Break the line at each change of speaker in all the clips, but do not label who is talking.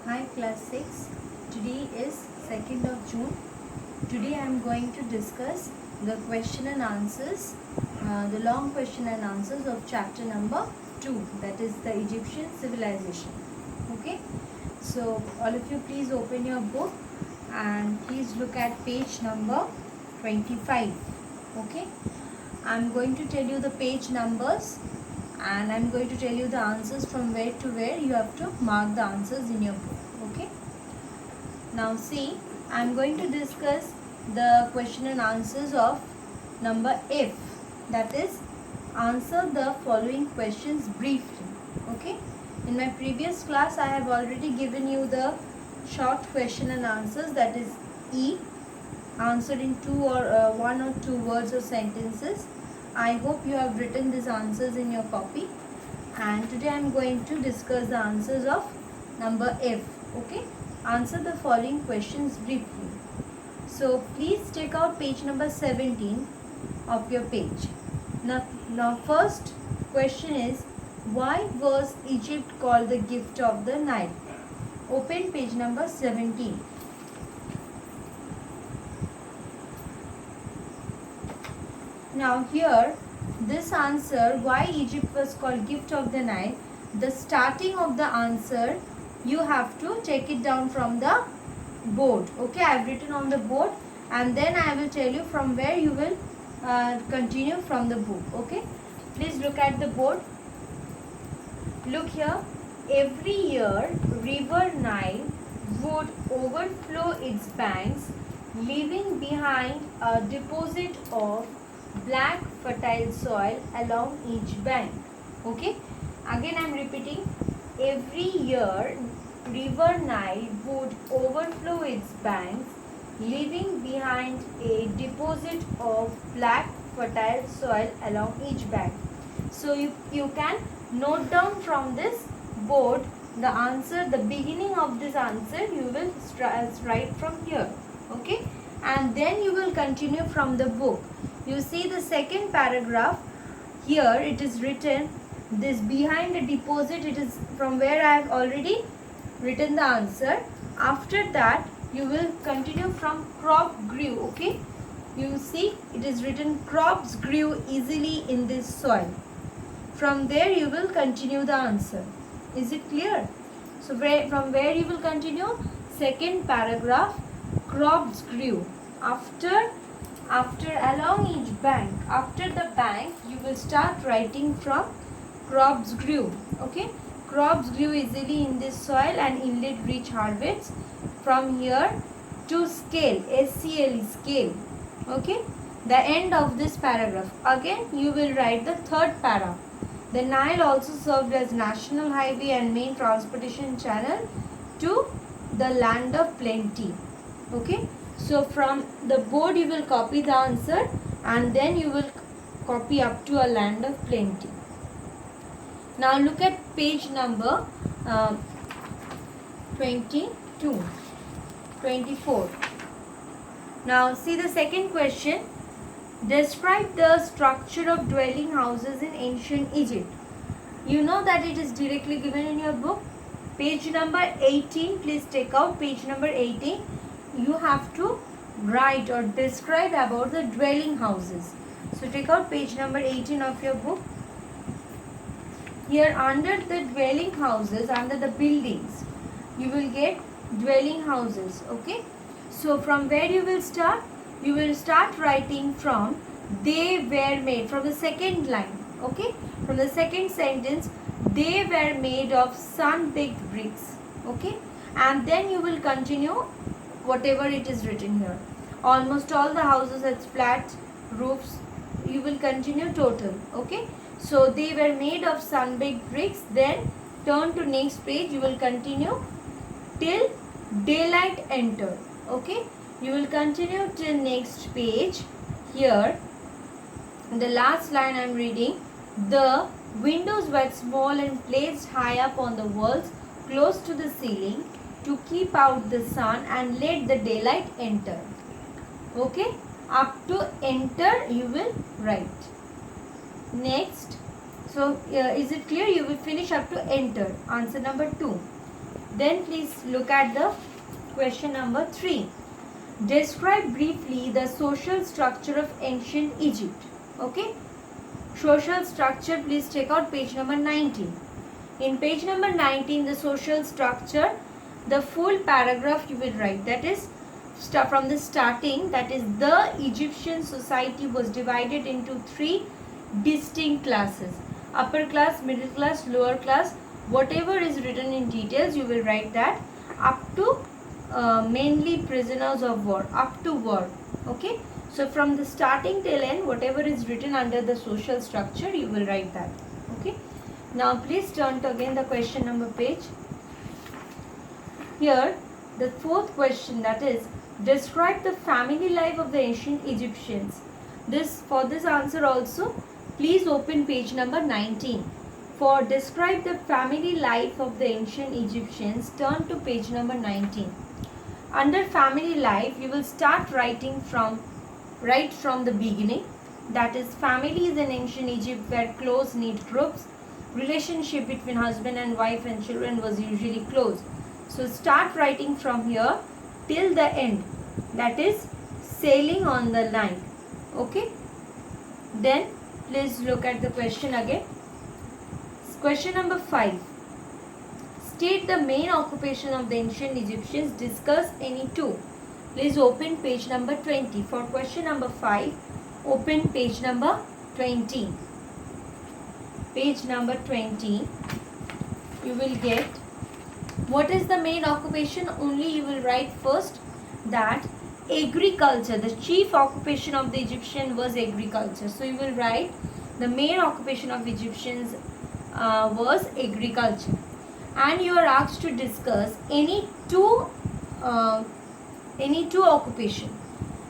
Hi class 6. Today is 2nd of June. Today I am going to discuss the question and answers, the long question and answers of chapter number 2, that is the Egyptian civilization. Okay. So all of you please open your book and please look at page number 25. Okay. I am going to tell you the page numbers and I am going to tell you the answers from where to where. You have to mark the answers in your book. Okay. Now see, I am going to discuss the question and answers of number F, that is answer the following questions briefly. Okay. In my previous class I have already given you the short question and answers, that is E, answered in one or two words or sentences. I hope you have written these answers in your copy, and today I am going to discuss the answers of number F. Okay, answer the following questions briefly. So please take out page number 17 of your page. Now first question is, why was Egypt called the gift of the Nile? Open page number 17. Now here, this answer, why Egypt was called gift of the Nile, the starting of the answer, you have to take it down from the board. Okay, I have written on the board and then I will tell you from where you will continue from the book. Okay, please look at the board. Look here, every year river Nile would overflow its banks, leaving behind a deposit of black fertile soil along each bank. Okay, again I am repeating, every year river Nile would overflow its banks, leaving behind a deposit of black fertile soil along each bank. So you can note down from this board the answer, the beginning of this answer you will write from here. Okay, and then you will continue from the book. You see the second paragraph, here it is written, this behind a deposit, it is from where I have already written the answer. After that you will continue from crop grew. Okay, you see it is written crops grew easily in this soil. From there you will continue the answer. Is it clear? So from where you will continue? Second paragraph, crops grew. After along each bank, after the bank you will start writing from crops grew. Okay, crops grew easily in this soil and yielded rich harvests. From here to scale, SCLE, scale. Okay, the end of this paragraph. Again you will write the third para. The Nile also served as national highway and main transportation channel to the land of plenty. Okay, so from the board you will copy the answer and then you will copy up to a land of plenty. Now look at page number 22, 24. Now see the second question. Describe the structure of dwelling houses in ancient Egypt. You know that it is directly given in your book. Page number 18, please take out page number 18. You have to write or describe about the dwelling houses. So take out page number 18 of your book. Here under the dwelling houses, under the buildings, you will get dwelling houses. Okay. So from where you will start? You will start writing from they were made, from the second line. Okay, from the second sentence, they were made of sun-baked bricks. Okay, and then you will continue whatever it is written here. Almost all the houses had flat roofs. You will continue total. Okay, so they were made of sun-baked bricks. Then turn to next page. You will continue till daylight entered. Okay, you will continue till next page. Here in the last line I am reading, the windows were small and placed high up on the walls close to the ceiling to keep out the sun and let the daylight enter. Okay, up to enter you will write. Next, so is it clear? You will finish up to enter. Answer number 2. Then please look at the question number 3. Describe briefly the social structure of ancient Egypt. Okay, social structure, please take out page number 19. In page number 19, the social structure, the full paragraph you will write, that is from the starting, that is the Egyptian society was divided into 3 distinct classes: upper class, middle class, lower class. Whatever is written in details you will write that, up to mainly prisoners of war, up to war. Okay, so from the starting till end, whatever is written under the social structure you will write that. Okay, now please turn to again the question number page. Here the 4th question, that is describe the family life of the ancient Egyptians. For this answer also please open page number 19. For describe the family life of the ancient Egyptians, turn to page number 19. Under family life you will start writing right from the beginning. That is, families in ancient Egypt were close knit groups. Relationship between husband and wife and children was usually close. So start writing from here till the end, that is sailing on the line. Okay, then please look at the question again. Question number 5. State the main occupation of the ancient Egyptians. Discuss any 2. Please open page number 20. For question number 5, open page number 20. Page number 20, you will get what is the main occupation. Only you will write first that agriculture, the chief occupation of the Egyptian was agriculture. So you will write the main occupation of Egyptians was agriculture, and you are asked to discuss any two occupation.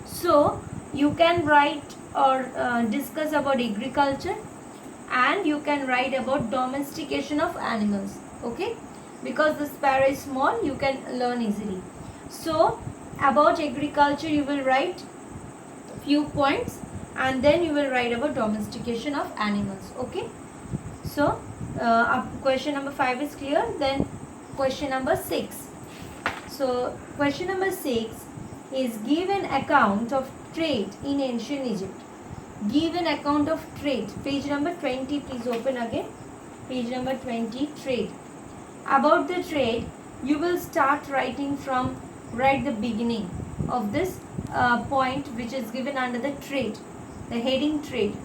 So you can write or discuss about agriculture, and you can write about domestication of animals. Okay, because the sparrow is small, you can learn easily. So about agriculture you will write few points, and then you will write about domestication of animals. Okay, so question number 5 is clear. Then question number 6. So question number 6 is give an account of trade in ancient Egypt. Give an account of trade. Page number 20, please open again. Page number 20, trade. About the trade you will start writing from right the beginning of this point, which is given under the trade, the heading trade.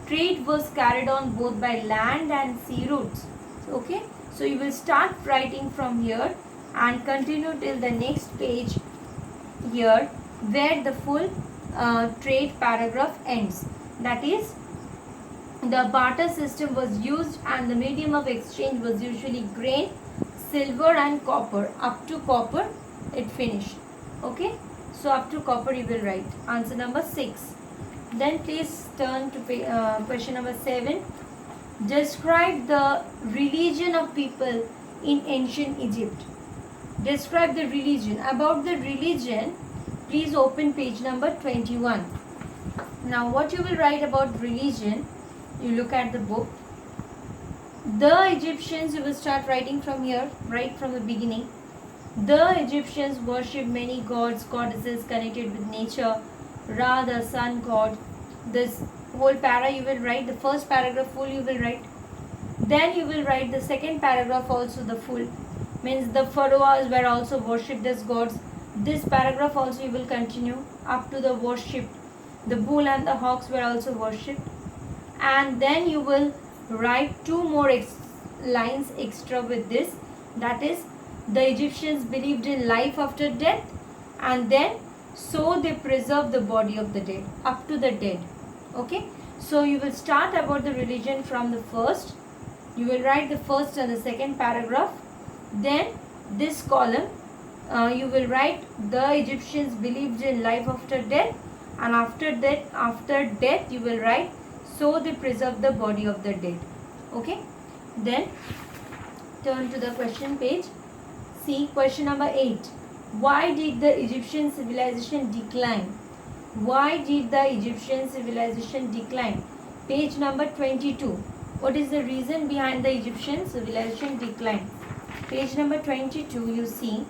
Trade was carried on both by land and sea routes. Okay, so you will start writing from here and continue till the next page here, where the full trade paragraph ends. That is, the barter system was used and the medium of exchange was usually grain, silver and copper. Up to copper it finished. Okay, so up to copper you will write answer number 6. Then please turn to question number 7. Describe the religion of people in ancient Egypt. Describe the religion. About the religion, please open page number 21. Now what you will write about religion, you look at the book. The Egyptians, you will start writing from here, right from the beginning. The Egyptians worship many gods, goddesses connected with nature. Ra, the sun god. This whole para you will write, the first paragraph full you will write. Then you will write the second paragraph also the full. Means the pharaohs were also worshipped as gods. This paragraph also you will continue up to the worship. The bull and the hawks were also worshipped. And then you will write 2 more lines extra with this. That is, the Egyptians believed in life after death, and then so they preserve the body of the dead, up to the dead. Okay, so you will start about the religion from the first. You will write the first and the second paragraph. Then this column you will write the Egyptians believed in life after death, and after death you will write so they preserve the body of the dead. Okay, then turn to the question page. See question number 8. Why did the Egyptian civilization decline? Why did the Egyptian civilization decline? Page number 22. What is the reason behind the Egyptian civilization decline? Page number 22, you see,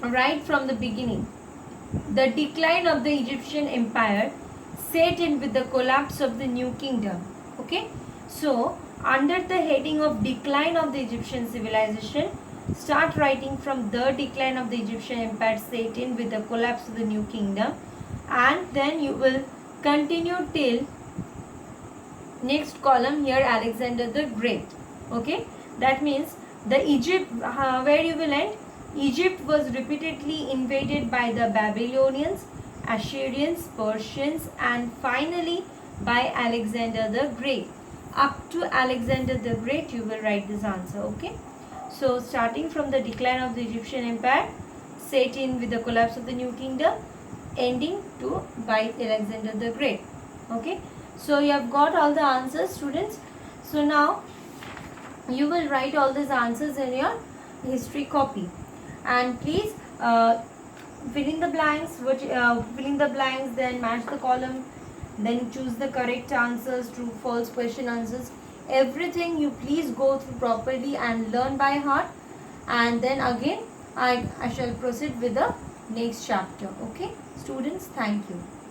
right from the beginning, the decline of the Egyptian empire set in with the collapse of the new kingdom. Okay, so under the heading of decline of the Egyptian civilization, start writing from the decline of the Egyptian empire set in with the collapse of the new kingdom, and then you will continue till next column here, Alexander the Great. Okay, that means the Egypt, where you will end, Egypt was repeatedly invaded by the Babylonians, Assyrians, Persians, and finally by Alexander the Great. Up to Alexander the Great you will write this answer. Okay, so starting from the decline of the Egyptian empire set in with the collapse of the new kingdom, ending to by Alexander the Great. Okay, so you have got all the answers, students. So now you will write all these answers in your history copy, and please fill in the blanks, fill in the blanks, then match the column, then choose the correct answers, true false question answers, everything you please go through properly and learn by heart, and then again I shall proceed with the next chapter. Okay, students, thank you.